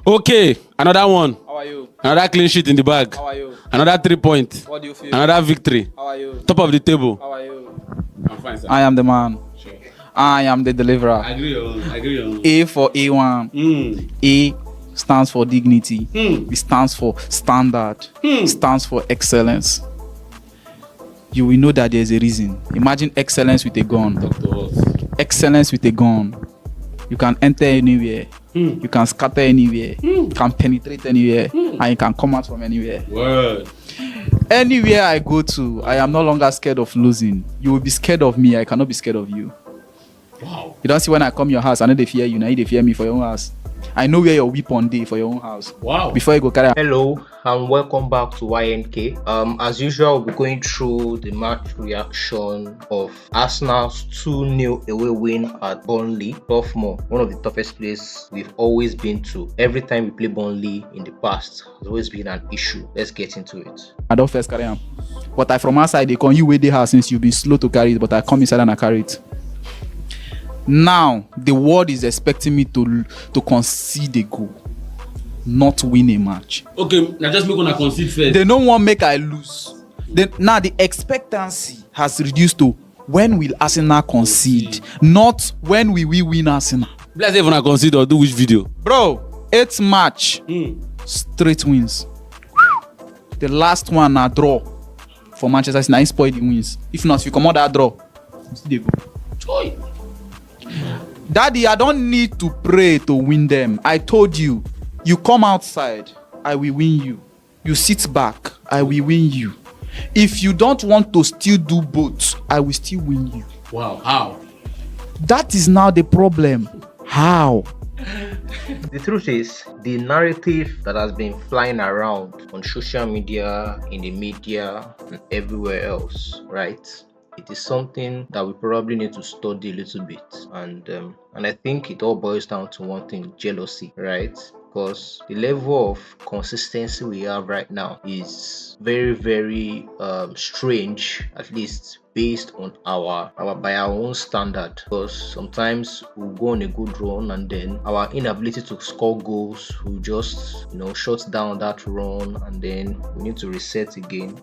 Okay, another one. How are you? Another clean sheet in the bag. How are you? Another 3 points. What do you feel? Another victory. How are you? Top of the table. How are you? I'm fine, sir. I am the man. Sure. I am the deliverer. I agree on. A for A1. A stands for dignity. It stands for standard. Stands for excellence. You will know that there's a reason. Imagine excellence with a gun. Talk to us. Excellence with a gun. You can enter anywhere. You can scatter anywhere. You can penetrate anywhere. And you can come out from anywhere. Word. Anywhere I go to, I am no longer scared of losing. You will be scared of me. I cannot be scared of you. Wow. You don't see when I come your house, I know they fear you. Now they fear me for your own house. I know where your weapon day for your own house. Wow. Before you go carry. Hello and welcome back to YNK. As usual, we'll be going through the match reaction of Arsenal's 2-0 away win at Burnley. Toughmore, one of the toughest places we've always been to. Every time we play Burnley in the past, has always been an issue. Let's get into it. I don't first carry them. But I from outside, they come you with the house since you've been slow to carry it, but I come inside and I carry it. Now, the world is expecting me to concede a goal, not win a match. Okay, now just make one concede first. They don't want make I lose. Now the expectancy has reduced to when will Arsenal concede, not when we will win Arsenal. Let's even concede or do which video? Bro, 8th match, straight wins. The last one na draw for Manchester City. Now he spoiled the wins. If not, if you come out that draw, you still dey go. Joy. Daddy, I don't need to pray to win them. I told you, you come outside, I will win you. You sit back, I will win you. If you don't want to still do both, I will still win you. Wow, how? That is now the problem. How? The truth is, the narrative that has been flying around on social media, in the media, and everywhere else, right? It is something that we probably need to study a little bit, and I think it all boils down to one thing: jealousy, right? Because the level of consistency we have right now is very, very strange, at least based on by our own standard. Because sometimes we'll go on a good run and then our inability to score goals will just shut down that run, and then we need to reset again.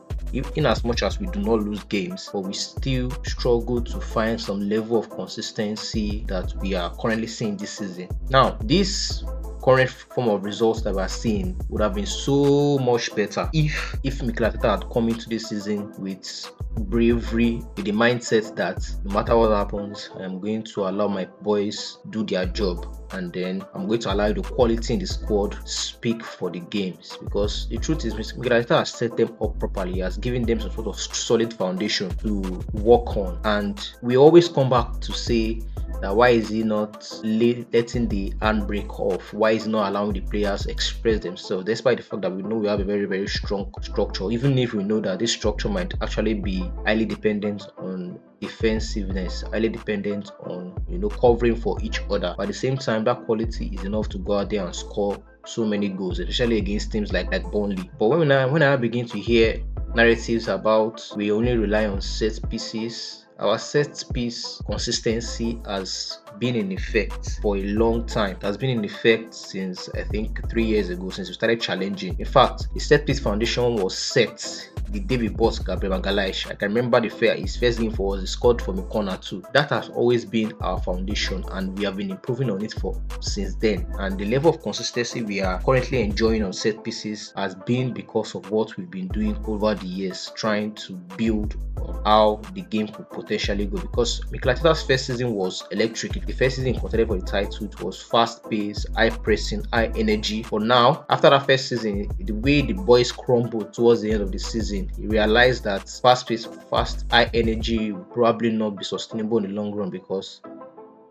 In as much as we do not lose games, but we still struggle to find some level of consistency that we are currently seeing this season. Now, this current form of results that we're seeing would have been so much better if Mikel Arteta had come into this season with bravery, with the mindset that no matter what happens, I am going to allow my boys do their job, and then I'm going to allow the quality in the squad speak for the games. Because the truth is, Mikel Arteta has set them up properly, he has given them some sort of solid foundation to work on, and we always come back to say that why is he not letting the handbrake off? Why is he not allowing the players express themselves, despite the fact that we know we have a very, very strong structure, even if we know that this structure might actually be highly dependent on defensiveness, highly dependent on covering for each other. But at the same time, that quality is enough to go out there and score so many goals, especially against teams like Burnley. But when I begin to hear narratives about we only rely on set pieces, our set piece consistency has been in effect for a long time. It has been in effect since I think 3 years ago, since we started challenging. In fact, the set piece foundation was set the day we bought Gabriel Magalhães. I can remember his first game for us, he scored from a corner too. That has always been our foundation, and we have been improving on it since then. And the level of consistency we are currently enjoying on set pieces has been because of what we've been doing over the years, trying to build on how the game could potentially go. Because Mikel Arteta's first season was electric. The first season he contended for the title, it was fast paced, high pressing, high energy. But now, after that first season, the way the boys crumbled towards the end of the season, he realized that fast pace, fast, high energy will probably not be sustainable in the long run, because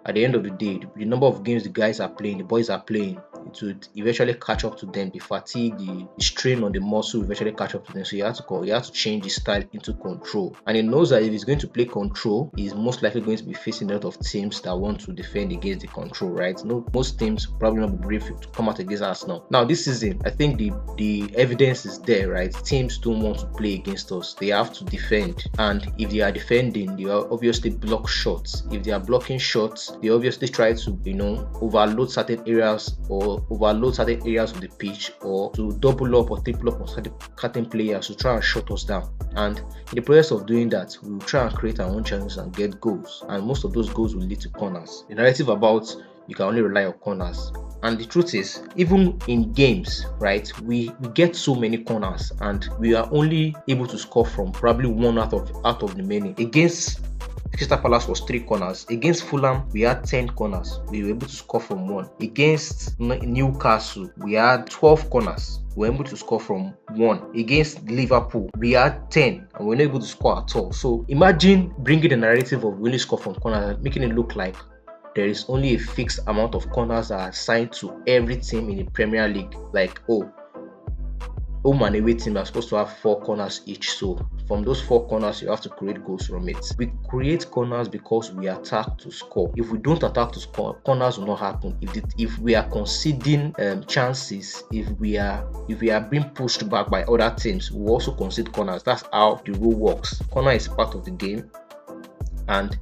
at the end of the day, the number of games the guys are playing, the boys are playing, it would eventually catch up to them. The fatigue, the strain on the muscle will eventually catch up to them. So you have to change his style into control. And he knows that if he's going to play control, he's most likely going to be facing a lot of teams that want to defend against the control, right? No, most teams probably not be brave to come out against Arsenal. Now this season, I think the evidence is there, right? Teams don't want to play against us. They have to defend. And if they are defending, they are obviously block shots. If they are blocking shots, because they obviously try to, overload certain areas of the pitch, or to double up or triple up on certain players to try and shut us down. And in the process of doing that, we will try and create our own chances and get goals. And most of those goals will lead to corners. The narrative about you can only rely on corners. And the truth is, even in games, right, we get so many corners and we are only able to score from probably one out of the many. Against Crystal Palace was 3 corners. Against Fulham, we had 10 corners. We were able to score from 1. Against Newcastle, we had 12 corners. We were able to score from 1. Against Liverpool, we had 10 and we were not able to score at all. So imagine bringing the narrative of we only score from corners, making it look like there is only a fixed amount of corners that are assigned to every team in the Premier League. Like, home and away team are supposed to have 4 corners each. So from those 4 corners, you have to create goals from it. We create corners because we attack to score. If we don't attack to score, corners will not happen. If we are conceding chances, if we are being pushed back by other teams, we also concede corners. That's how the rule works. Corner is part of the game, and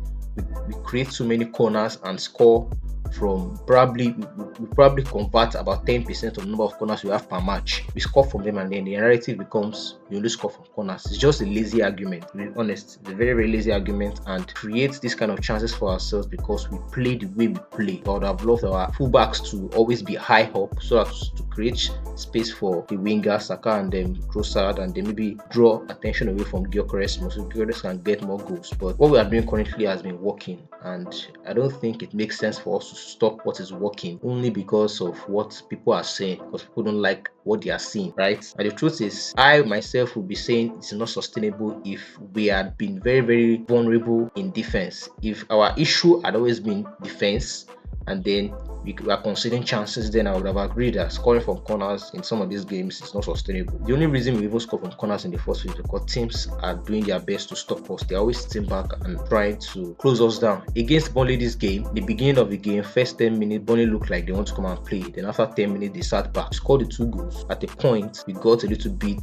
we create so many corners and score from we probably convert about 10% of the number of corners we have per match. We score from them, and then the narrative becomes you only score from corners. It's just a lazy argument, to be honest. It's a very, very lazy argument, and creates this kind of chances for ourselves because we play the way we play. I would have loved our fullbacks to always be high up so as to create space for the wingers, Saka and then Trossard, and then maybe draw attention away from Gyökeres so Gyökeres can get more goals. But what we are doing currently has been working, and I don't think it makes sense for us to stop what is working only because of what people are saying, because people don't like what they are seeing, right? And the truth is, I myself will be saying it's not sustainable if we had been very, very vulnerable in defense. If our issue had always been defense, and then we are conceding chances, then I would have agreed that scoring from corners in some of these games is not sustainable. The only reason we even score from corners in the first place is because teams are doing their best to stop us. They're always sitting back and trying to close us down. Against Burnley this game, the beginning of the game, first 10 minutes, Burnley looked like they want to come and play. Then after 10 minutes, they sat back, scored the 2 goals. At a point, we got a little bit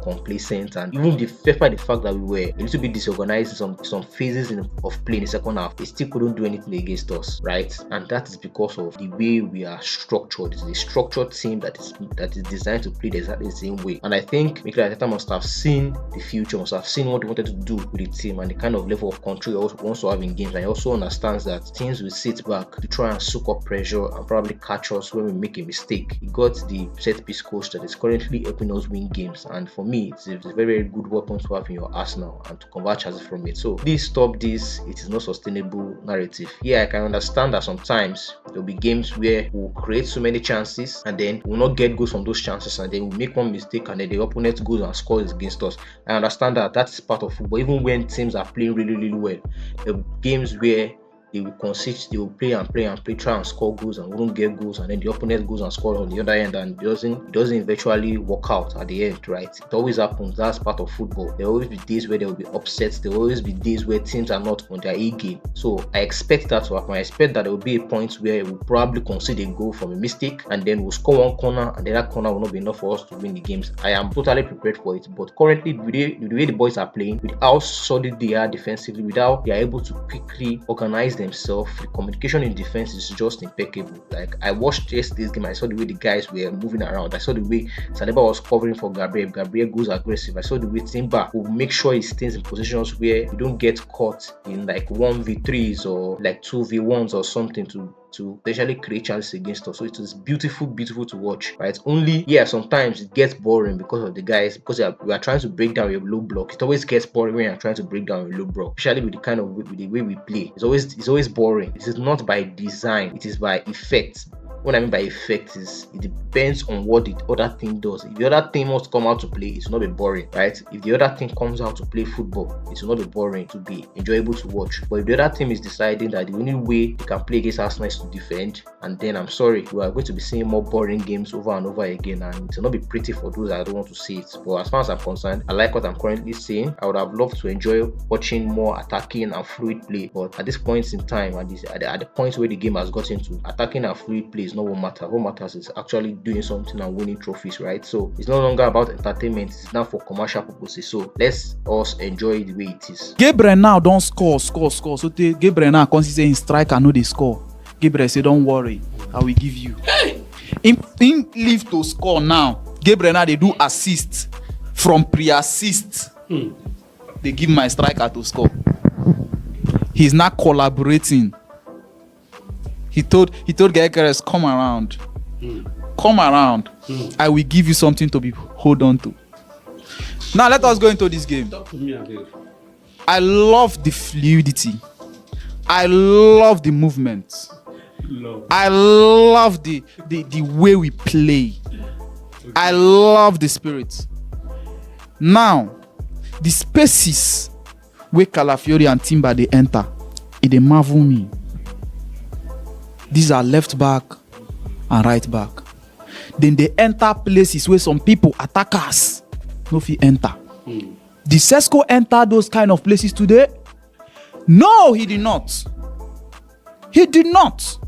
complacent, and even despite the fact that we were a little bit disorganized in some phases of play in the second half, they still couldn't do anything against us, right? And that is because of the way we are structured. It's a structured team that is designed to play exactly the same way. And I think Mikel Arteta must have seen the future, must have seen what he wanted to do with the team and the kind of level of control he also wants to have in games. And he also understands that teams will sit back to try and soak up pressure and probably catch us when we make a mistake. He got the set piece coach that is currently helping us win games, and for me, it's a very, very good weapon to have in your arsenal and to convert chances from it. So please stop this. It is not sustainable narrative. Yeah, I can understand that sometimes there'll be games where we'll create so many chances and then we'll not get goals from those chances, and then we'll make one mistake and then the opponent goes and scores against us. I understand that that's part of football. Even when teams are playing really, really well, there are games where they will concede, they will play, try and score goals and won't get goals, and then the opponent goes and scores on the other end, and it doesn't eventually work out at the end, right? It always happens. That's part of football. There will always be days where there will be upsets. There will always be days where teams are not on their A game. So I expect that to happen. I expect that there will be a point where we'll probably concede a goal from a mistake, and then we'll score one corner, and then that corner will not be enough for us to win the games. I am totally prepared for it. But currently, with the way the boys are playing, with how solid they are defensively, with how they are able to quickly organize themselves, the communication in defense is just impeccable. Like, I watched yesterday's game, I saw the way the guys were moving around. I saw the way Saliba was covering for Gabriel. Gabriel goes aggressive. I saw the way Timber will make sure he stays in positions where we don't get caught in like 1v3s or like 2v1s or something to potentially create chances against us. So it is beautiful to watch, right? Only, yeah, sometimes it gets boring because of the guys, because we are trying to break down a low block. It always gets boring when you're trying to break down a low block, especially with the way we play. It's always boring. It is not by design, it is by effect. What I mean by effect is it depends on what the other team does. If the other team wants to come out to play, it will not be boring, right? If the other team comes out to play football, it will not be boring, to be enjoyable to watch. But if the other team is deciding that the only way they can play against Arsenal is to defend, and then I'm sorry, we are going to be seeing more boring games over and over again, and it will not be pretty for those that don't want to see it. But as far as I'm concerned, I like what I'm currently seeing. I would have loved to enjoy watching more attacking and fluid play, but at this point in time, at the point where the game has gotten to, attacking and fluid play is not what matters. What matters is actually doing something and winning trophies, right? So it's no longer about entertainment, it's now for commercial purposes. So let's us enjoy it the way it is. Gabriel now don't score. So Gabriel now consider in striker no dey score. Gabriel say don't worry, I will give you. In leave to score now. Gabriel now they do assist from pre-assist. They give my striker to score. He's not collaborating. He told Gyökeres, come around. Come around. I will give you something to be hold on to. Now let us go into this game. Talk to me, Gabriel. I love the fluidity. I love the movement. I love the way we play. Okay. I love the spirit. Now, the spaces where Calafiori and Timber they enter, it they marvel me. These are left back and right back. Then they enter places where some people, attackers, no fit enter. Did Sesko enter those kind of places today? No, he did not. He did not.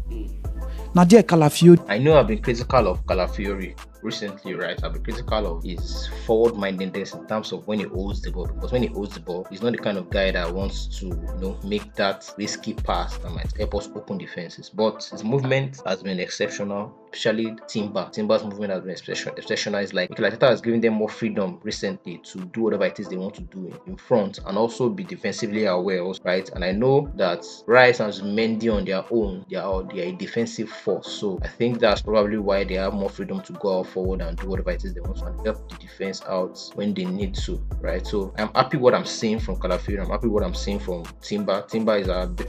Nadia Calafiori. I know I've been critical of Calafiori recently, right? I've been critical of his forward-mindedness in terms of when he holds the ball, because when he holds the ball, he's not the kind of guy that wants to, make that risky pass that might help us open defenses. But his movement has been exceptional, especially Timber's movement has been exceptional. It's like Mikel Arteta has given them more freedom recently to do whatever it is they want to do in front and also be defensively aware, right? And I know that Rice and Mendy on their own, they are a defensive force. So I think that's probably why they have more freedom to go out forward and do whatever it is they want to and help the defense out when they need to, right? So I'm happy what I'm seeing from Calafiori. I'm happy what I'm seeing from Timber. Timber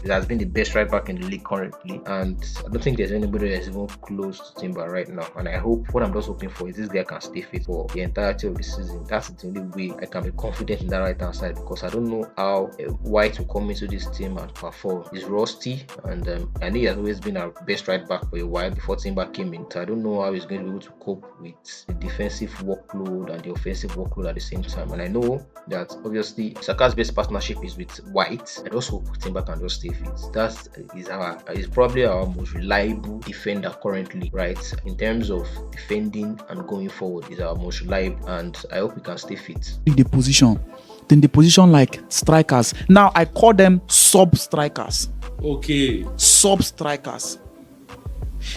has been the best right back in the league currently, and I don't think there's anybody that's even close to Timber right now. And I hope, what I'm just hoping for is this guy can stay fit for the entirety of the season. That's the only way I can be confident in that right hand side, because I don't know how White will come into this team and perform. He's rusty, and I know he has always been our best right back for a while before Timber came in. So I don't know how he's going to be able to cope with the defensive workload and the offensive workload at the same time. And I know that obviously Saka's best partnership is with White. I just hope Timber can just stay fit. That is probably our most reliable defender currently, right? In terms of defending and going forward, is our most reliable, and I hope he can stay fit. The position, then the position like strikers. Now I call them sub strikers. Okay. Sub strikers.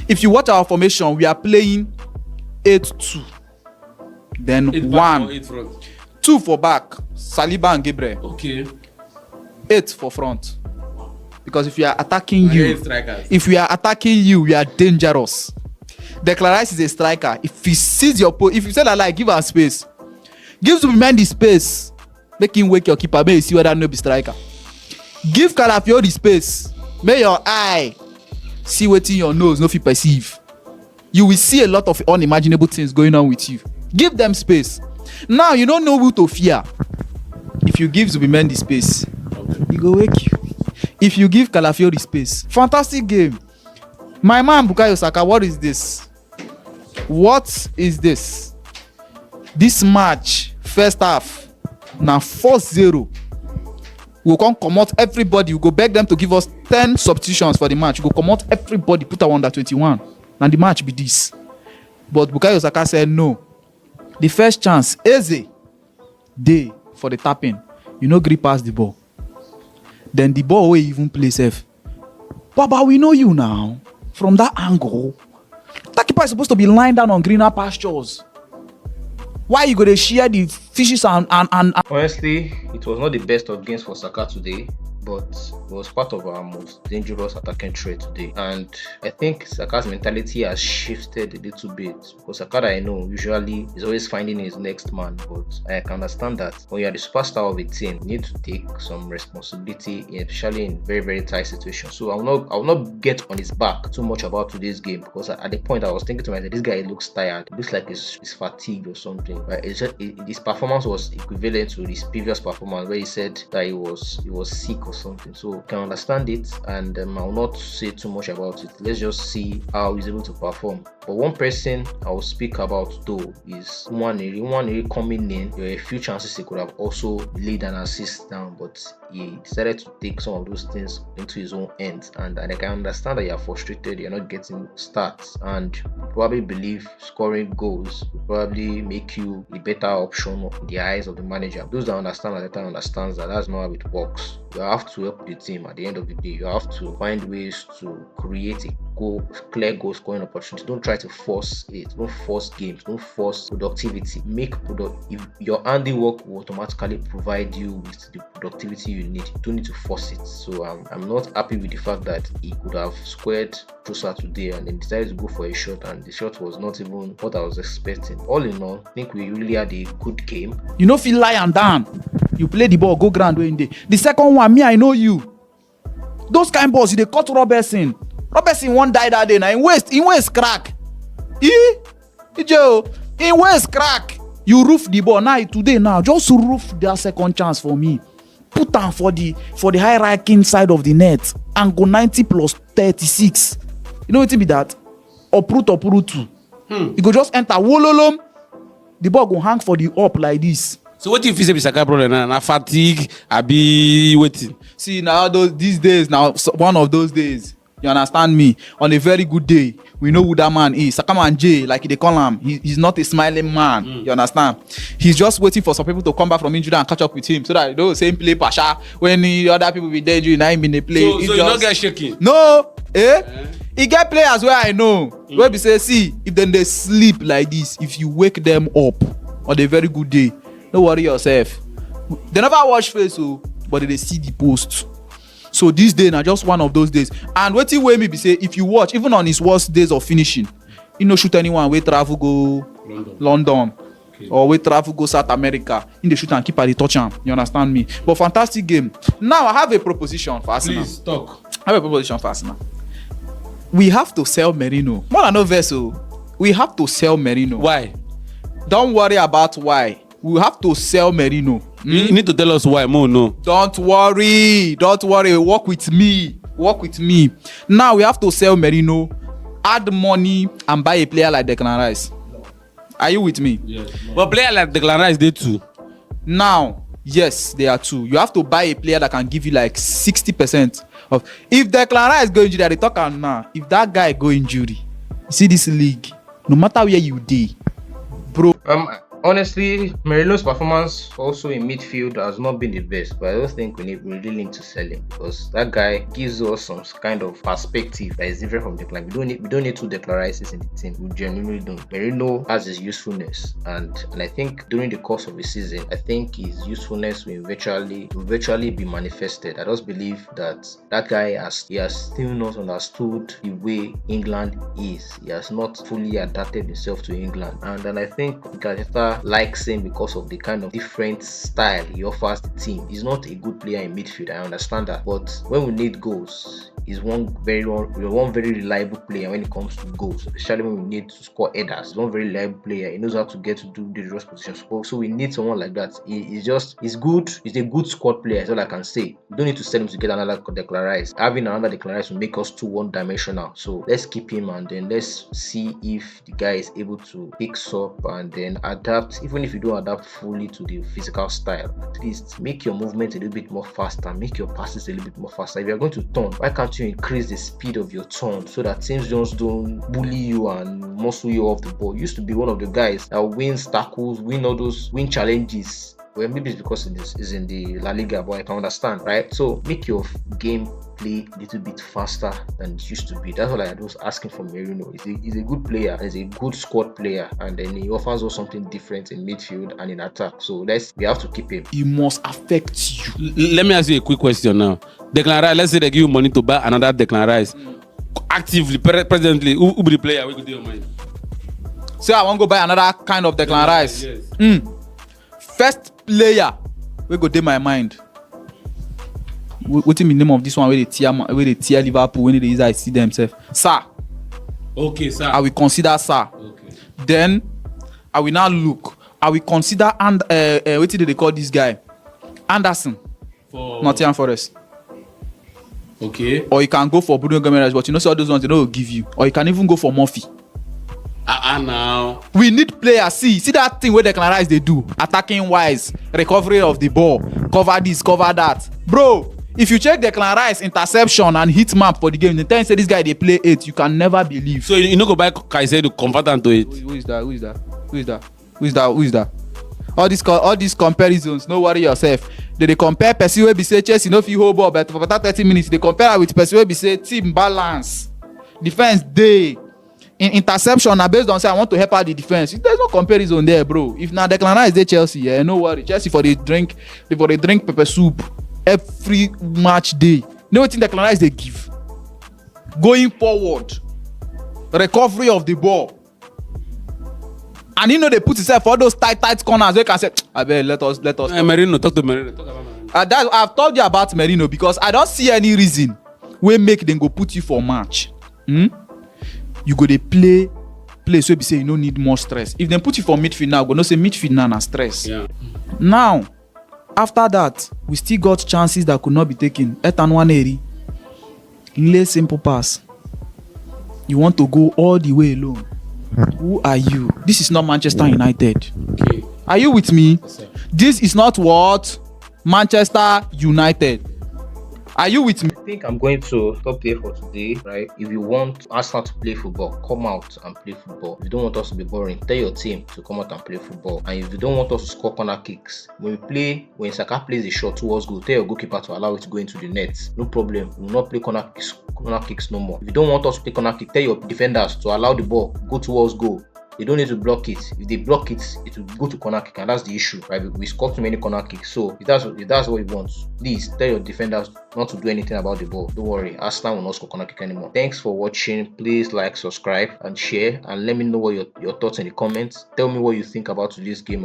If you watch our formation, we are playing 8-2. Then 1, 2 for back, Saliba and Gabriel. Okay. 8 for front. Because if we are attacking you, we are dangerous. Declan Rice is a striker. If he sees your if you say that, like, give her space, give to man the space, make him wake your keeper, may you see whether no be striker. Give Calafiori space, may your eye see what in your nose no fit perceive. You will see a lot of unimaginable things going on with you. Give them space. Now you don't know who to fear. If you give Zubimendi space, he go wake you. If you give Calafiori space, fantastic game. My man Bukayo Saka, what is this? What is this? This match, first half, now 4-0. We'll come out everybody. We go beg them to give us 10 substitutions for the match. We go come out everybody, put our under 21. And the match be this. But Bukayo Saka said no. The first chance, easy day for the tapping. You know, grip pass the ball. Then the ball will even play safe. Baba, we know you now. From that angle, that keeper is supposed to be lying down on greener pastures. Why you go to share the fishes and Honestly, it was not the best of games for Saka today, but it was part of our most dangerous attacking threat today. And I think Saka's mentality has shifted a little bit, because Saka, I know, usually is always finding his next man. But I can understand that when you are the superstar of a team, you need to take some responsibility, especially in very, very tight situations. So I will not get on his back too much about today's game, because at the point I was thinking to myself, this guy looks tired. It looks like he's fatigued or something. Right? His performance was equivalent to his previous performance, where he said that he was sick or something. So I can understand it, and I will not say too much about it. Let's just see how he's able to perform But one person I will speak about though is Nwaneri coming in. There were a few chances he could have also laid an assist down, but he decided to take some of those things into his own ends. And I can understand that you're frustrated, you're not getting starts, and probably believe scoring goals will probably make you a better option in the eyes of the manager. Those that understand Arteta understands that that's not how it works. You have to help the team at the end of the day. You have to find ways to create a clear goal scoring opportunity. Don't try to force it. Don't force games. Don't force productivity. If your handiwork will automatically provide you with the productivity you need. You don't need to force it. So I'm not happy with the fact that he could have squared closer today and then decided to go for a shot, and the shot was not even what I was expecting. All in all, I think we really had a good game. You know, feel lie and down. You play the ball, go ground when day. The second one, me, I know you. Those kind balls, they cut Robertson. Robertson won't die that day. Now in waist crack. Joe, in waist crack. You roof the ball. Now today, just roof that second chance for me. Put down for the high ranking side of the net and go 90 plus 36. You know what it be that? Opru 2. You go just enter wololom. The ball go hang for the up like this. So what do you feel is Saka problem now? Fatigue, abi waiting. See now these days, now one of those days. You understand me? On a very good day, we know who that man is. Saka man J, like they call him. He's not a smiling man. You understand? He's just waiting for some people to come back from injury and catch up with him, so that same play Pasha when the other people be there during 9 minute play. So you not get shaking? No, He get players where I know where we say, see, if then they sleep like this, if you wake them up on a very good day, don't worry yourself. They never watch face, but they see the post. So this day now just one of those days. And what you way me be say, if you watch, even on his worst days of finishing, you no shoot anyone wey travel go London. Okay. Or wey travel go South America. In the shoot and keep at the touch am. You understand me? But fantastic game. Now I have a proposition for Arsenal. Please talk. I have a proposition for Arsenal. We have to sell Merino. More than no vessel. We have to sell Merino. Why? Don't worry about why. We have to sell Merino. You need to tell us why, Mo. No. Don't worry. Work with me. Now we have to sell Merino, add money, and buy a player like Declan Rice. Are you with me? Yes. But player like Declan Rice, they too. Now, yes, they are too. You have to buy a player that can give you like 60% of. If Declan Rice go injury, they talk now. If that guy go injury, you see this league, no matter where you dey, bro. Honestly, Merino's performance also in midfield has not been the best, but I don't think we really need to sell him, because that guy gives us some kind of perspective that is different from Declan. We don't need two Declan Rices in the team. We genuinely don't. Merino has his usefulness, and I think during the course of the season, I think his usefulness will virtually be manifested. I just believe that guy has still not understood the way England is. He has not fully adapted himself to England, and then I think Arteta likes him because of the kind of different style he offers the team. He's not a good player in midfield, I understand that, but when we need goals, he's one very reliable player when it comes to goals, especially when we need to score headers. He's one very reliable player. He knows how to get to do dangerous positions. So we need someone like that. He's good. He's a good squad player. That's all I can say. We don't need to sell him to get another Declan Rice. Having another Declan Rice will make us too one-dimensional. So let's keep him, and then let's see if the guy is able to fix up and then adapt. Even if you don't adapt fully to the physical style, at least make your movement a little bit more faster, make your passes a little bit more faster. If you're going to turn, why can't you increase the speed of your turn so that teams just don't bully you and muscle you off the ball? You used to be one of the guys that wins tackles, win challenges. Well, maybe it's because it is in the La Liga, but I can understand, right? So make your game play a little bit faster than it used to be. That's all I was asking for Merino. He's a good player, he's a good squad player, and then he offers us something different in midfield and in attack. So we have to keep him. He must affect you. Let me ask you a quick question now. Declan Rice, let's say they give you money to buy another Declan Rice. Actively, presently, who be the player? We could do your mind. So I want to go buy another kind of Declan Rice. Yes. First player, we go dey my mind. What's the name of this one? Where they tear Liverpool when they use I see themselves. Sir. Okay, sir. I will consider Sir. Okay. Then I will now look. I will consider what did they call this guy? Anderson. For Nottingham Forest. Okay. Or you can go for Bruno Gyökeres, but you know, so all those ones they don't give you. Or you can even go for Murphy. Now. We need players. See that thing where Declan Rice they do, attacking wise, recovery of the ball, cover this, cover that. Bro, if you check Declan Rice interception and hit map for the game, the time say this guy they play 8, you can never believe. So you know go buy Kaiser to convert am to it. Who is that? All these comparisons, no worry yourself. They compare person wey be say Chelsea no fit hold ball, but for that 30 minutes they compare am with person wey be say team balance, defense dey. In interception na based on say I want to help out the defense. There's no comparison there, bro. If na Declan Rice dey Chelsea, no worry. Chelsea for the drink pepper soup every match day. You know wetin Declan Rice dey give? Going forward, recovery of the ball. And you know they put himself for those tight corners where you can say, abeg let us. Merino, talk to Merino. Talk about Merino. I've told you about Merino because I don't see any reason wey make them go put you for match. You go dey play place where be say you no need more stress. If they put you for midfield now, go no say midfield now na stress. Yeah. Now, after that, we still got chances that could not be taken. Ethan Nwaneri, lay simple pass. You want to go all the way alone. Who are you? This is not Manchester United. Okay. Are you with me? Yes, sir. This is not what? Manchester United. Are you with me? I think I'm going to stop there for today, right? If you want Arsenal to play football, come out and play football. If you don't want us to be boring, tell your team to come out and play football. And if you don't want us to score corner kicks, when Saka plays a shot towards goal, tell your goalkeeper to allow it to go into the net. No problem. We will not play corner kicks no more. If you don't want us to play corner kick, tell your defenders to allow the ball go towards goal. They don't need to block it. If they block it, it will go to corner kick, and that's the issue, right? We score too many corner kicks. So if that's what you want, please tell your defenders not to do anything about the ball. Don't worry, Arsenal will not score corner kick anymore. Thanks for watching. Please like, subscribe, and share, and let me know what your thoughts in the comments. Tell me what you think about today's game.